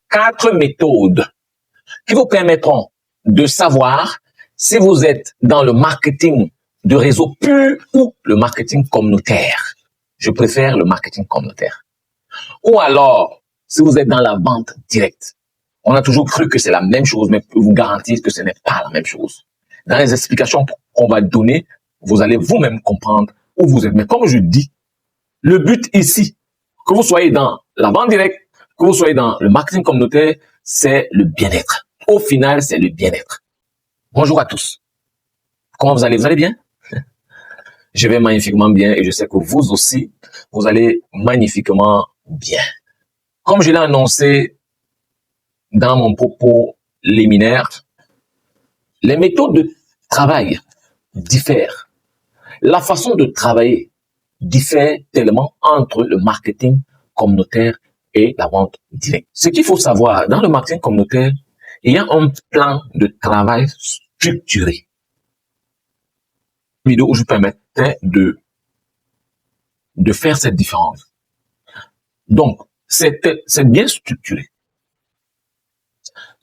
4 méthodes qui vous permettront de savoir si vous êtes dans le marketing de réseau pur ou le marketing communautaire. Je préfère le marketing communautaire. Ou alors, si vous êtes dans la vente directe. On a toujours cru que c'est la même chose, mais je peux vous garantir que ce n'est pas la même chose. Dans les explications qu'on va donner, vous allez vous-même comprendre où vous êtes. Mais comme je dis, le but ici, que vous soyez dans la vente directe, que vous soyez dans le marketing communautaire, c'est le bien-être. Au final, c'est le bien-être. Bonjour à tous. Comment vous allez? Vous allez bien? Je vais magnifiquement bien et je sais que vous aussi, vous allez magnifiquement bien. Comme je l'ai annoncé dans mon propos liminaire, les méthodes de travail diffèrent. La façon de travailler diffère tellement entre le marketing communautaire et la vente directe. Ce qu'il faut savoir, dans le marketing communautaire, il y a un plan de travail structuré. Une vidéo où je permettais de faire cette différence. Donc, c'est bien structuré.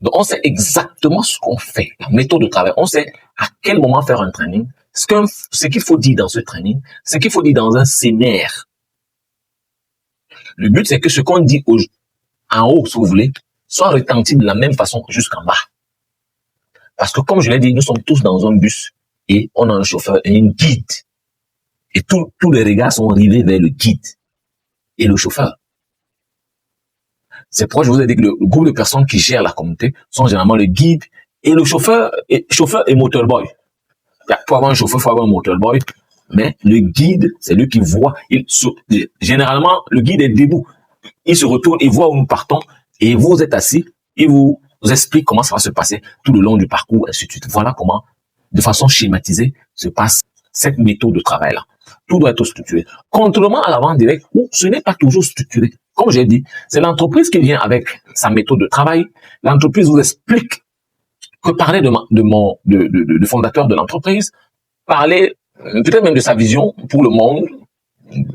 Donc, on sait exactement ce qu'on fait, la méthode de travail. On sait à quel moment faire un training, ce qu'il faut dire dans ce training, ce qu'il faut dire dans un séminaire. Le but, c'est que ce qu'on dit en haut, si vous voulez, soit retenti de la même façon jusqu'en bas. Parce que, comme je l'ai dit, nous sommes tous dans un bus et on a un chauffeur et un guide. Et tous les regards sont rivés vers le guide et le chauffeur. C'est pourquoi je vous ai dit que le groupe de personnes qui gèrent la communauté sont généralement le guide et le chauffeur et motorboy. Il faut avoir un chauffeur, il faut avoir un motorboy, mais le guide, c'est lui qui voit. Généralement, le guide est debout. Il se retourne, il voit où nous partons et vous êtes assis, il vous explique comment ça va se passer tout le long du parcours, ainsi de suite. Voilà comment, de façon schématisée, se passe cette méthode de travail-là. Tout doit être structuré. Contrairement à la vente directe, où ce n'est pas toujours structuré. Comme j'ai dit, c'est l'entreprise qui vient avec sa méthode de travail. L'entreprise vous explique que parler de fondateur de l'entreprise, parler peut-être même de sa vision pour le monde,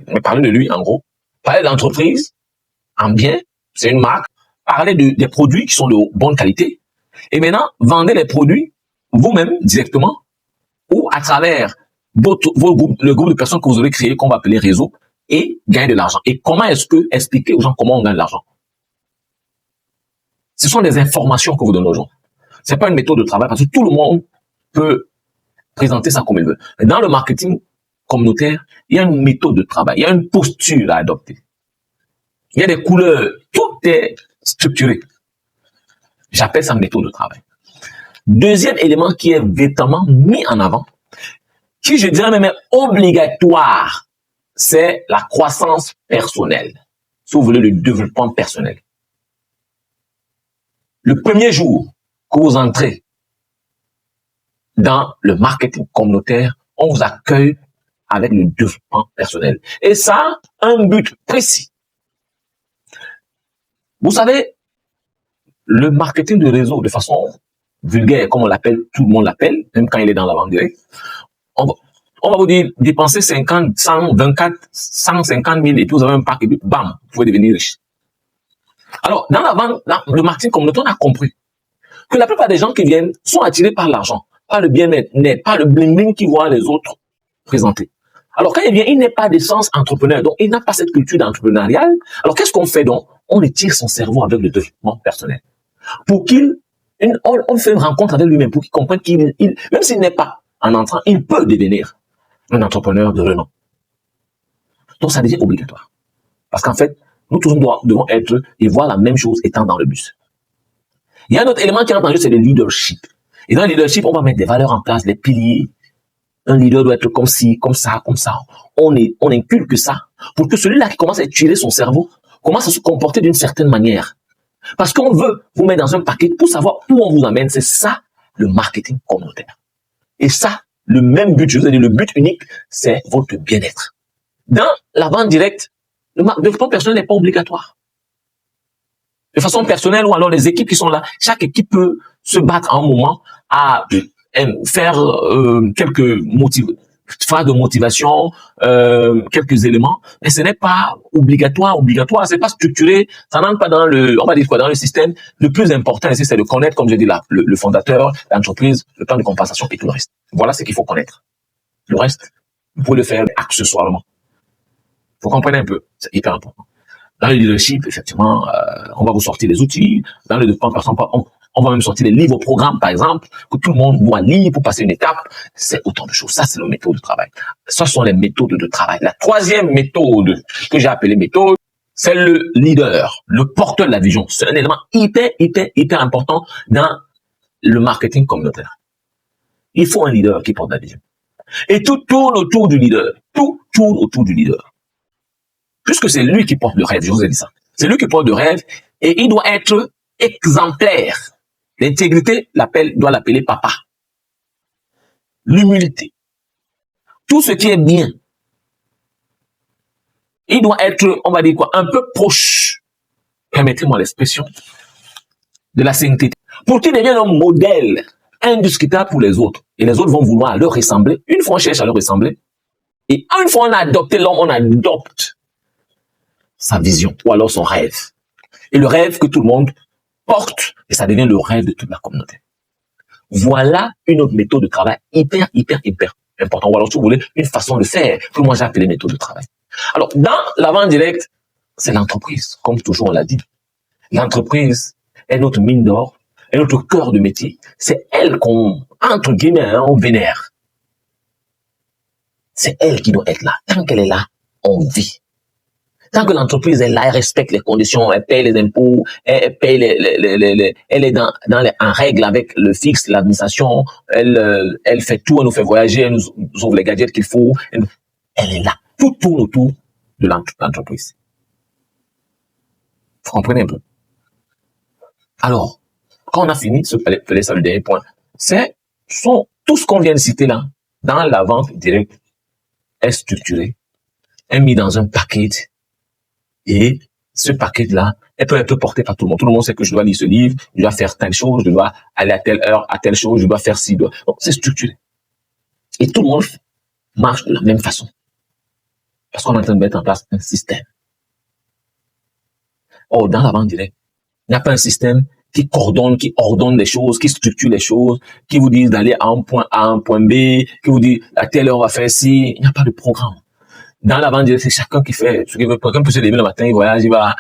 mais parler de lui en gros, parler de l'entreprise en bien, c'est une marque, parler des produits qui sont de bonne qualité, et maintenant, vendez les produits vous-même directement ou à travers le groupe de personnes que vous aurez créé, qu'on va appeler réseau, et gagner de l'argent. Et comment est-ce que, expliquer aux gens comment on gagne de l'argent? Ce sont des informations que vous donnez aux gens. C'est pas une méthode de travail parce que tout le monde peut présenter ça comme il veut. Mais dans le marketing communautaire, il y a une méthode de travail, il y a une posture à adopter. Il y a des couleurs, tout est structuré. J'appelle ça méthode de travail. Deuxième élément qui est véritablement mis en avant, qui je dirais même est obligatoire, c'est la croissance personnelle. Si vous voulez, le développement personnel. Le premier jour que vous entrez dans le marketing communautaire, on vous accueille avec le développement personnel. Et ça a un but précis. Vous savez, le marketing de réseau, de façon vulgaire, comme on l'appelle, tout le monde l'appelle, même quand il est dans la vente directe, on va vous dire, dépensez 50, 100, 24, 150 000 et puis vous avez un pack et puis bam, vous pouvez devenir riche. Alors, dans la vente, le marketing communautaire, on a compris que la plupart des gens qui viennent sont attirés par l'argent, par le bien-être, pas le bling-bling qu'ils voient les autres présenter. Alors, quand il vient, il n'est pas d'essence entrepreneur, donc il n'a pas cette culture d'entrepreneurial. Alors, qu'est-ce qu'on fait donc? On étire son cerveau avec le développement personnel. Pour on fait une rencontre avec lui-même, pour qu'il comprenne même s'il n'est pas en entrant, il peut devenir un entrepreneur de renom. Donc, ça devient obligatoire. Parce qu'en fait, nous tous devons être et voir la même chose étant dans le bus. Il y a un autre élément qui rentre en jeu, c'est le leadership. Et dans le leadership, on va mettre des valeurs en place, des piliers. Un leader doit être comme ci, comme ça, comme ça. On inculque ça pour que celui-là qui commence à étudier son cerveau commence à se comporter d'une certaine manière. Parce qu'on veut vous mettre dans un paquet pour savoir où on vous amène. C'est ça, le marketing communautaire. Et ça, le même but, je vous ai dit, le but unique, c'est votre bien-être. Dans la vente directe, le développement personnel n'est pas obligatoire. De façon personnelle ou alors les équipes qui sont là, chaque équipe peut se battre à un moment à faire phrase de motivation, quelques éléments, mais ce n'est pas obligatoire, c'est pas structuré, ça n'entre pas dans on va dire quoi, dans le système. Le plus important ici, c'est de connaître, comme je dis là, le fondateur, l'entreprise, le plan de compensation et tout le reste. Voilà ce qu'il faut connaître. Le reste, vous pouvez le faire accessoirement. Vous comprenez un peu, c'est hyper important. Dans le leadership, effectivement, on va vous sortir les outils. Dans le développement, on va même sortir les livres au programme, par exemple, que tout le monde doit lire pour passer une étape. C'est autant de choses. Ça, c'est la méthode de travail. Ce sont les méthodes de travail. La troisième méthode que j'ai appelée méthode, c'est le leader, le porteur de la vision. C'est un élément hyper important dans le marketing communautaire. Il faut un leader qui porte la vision. Et tout tourne autour du leader. Tout tourne autour du leader. Puisque c'est lui qui porte le rêve, je vous ai dit ça. C'est lui qui porte le rêve et il doit être exemplaire. L'intégrité doit l'appeler papa. L'humilité. Tout ce qui est bien. Il doit être, on va dire quoi, un peu proche, permettez-moi l'expression, de la sainteté. Pour qu'il devienne un modèle indiscutable pour les autres. Et les autres vont vouloir leur ressembler. Une fois on cherche à leur ressembler. Et une fois on a adopté l'homme, on adopte sa vision ou alors son rêve. Et le rêve que tout le monde porte, et ça devient le rêve de toute la communauté. Voilà une autre méthode de travail hyper important. Ou alors, si vous voulez, une façon de faire que moi j'ai appelé méthode de travail. Alors, dans la vente directe, c'est l'entreprise, comme toujours on l'a dit. L'entreprise est notre mine d'or, est notre cœur de métier. C'est elle qu'on, entre guillemets, on vénère. C'est elle qui doit être là. Tant qu'elle est là, on vit. Tant que l'entreprise est là, elle respecte les conditions, elle paye les impôts, elle paye elle est en règle avec le fixe, l'administration, elle fait tout, elle nous fait voyager, elle nous ouvre les gadgets qu'il faut, elle est là. Tout tourne autour de l'entreprise. Vous comprenez un peu? Alors, quand on a fini, ça le dernier point, tout ce qu'on vient de citer là, dans la vente directe, est structuré, est mis dans un paquet. Et ce paquet-là, elle peut être porté par tout le monde. Tout le monde sait que je dois lire ce livre, je dois faire telle chose, je dois aller à telle heure, à telle chose, je dois faire ci. Donc, c'est structuré. Et tout le monde marche de la même façon. Parce qu'on est en train de mettre en place un système. Or, dans la vente directe, il n'y a pas un système qui ordonne les choses, qui structure les choses, qui vous dit d'aller à un point A, un point B, qui vous dit à telle heure on va faire ci. Il n'y a pas de programme. Dans la vente directe, c'est chacun qui fait ce qu'il veut. Quelqu'un peut se lever le matin, il voyage, il va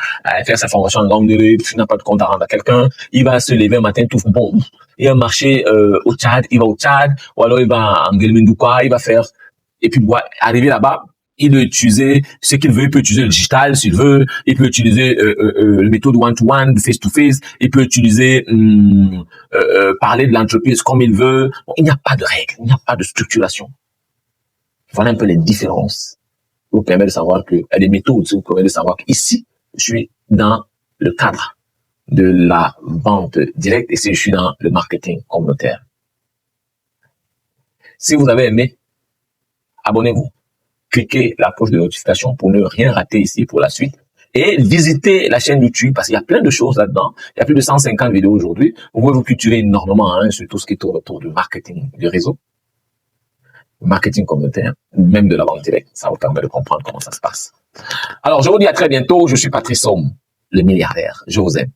faire sa formation en longue durée, il n'a pas de compte à rendre à quelqu'un. Il va se lever un matin, tout bon. Il va marcher au Tchad, il va au Tchad, ou alors il va en Guelmendouka, il va faire. Et puis, arriver là-bas, il peut utiliser ce qu'il veut. Il peut utiliser le digital s'il veut. Il peut utiliser le méthode one-to-one, face-to-face. Il peut utiliser parler de l'entreprise comme il veut. Bon, il n'y a pas de règles, il n'y a pas de structuration. Voilà un peu les différences. Vous permet de savoir que les méthodes, vous permet de savoir qu'ici, je suis dans le cadre de la vente directe et si je suis dans le marketing communautaire. Si vous avez aimé, abonnez-vous. Cliquez la cloche de notification pour ne rien rater ici pour la suite. Et visitez la chaîne YouTube parce qu'il y a plein de choses là-dedans. Il y a plus de 150 vidéos aujourd'hui. Vous pouvez vous cultiver énormément sur tout ce qui tourne autour du marketing du réseau. Marketing communautaire, même de la vente directe. Ça vous permet de comprendre comment ça se passe. Alors, je vous dis à très bientôt. Je suis Patrice Somme, le milliardaire. Je vous aime.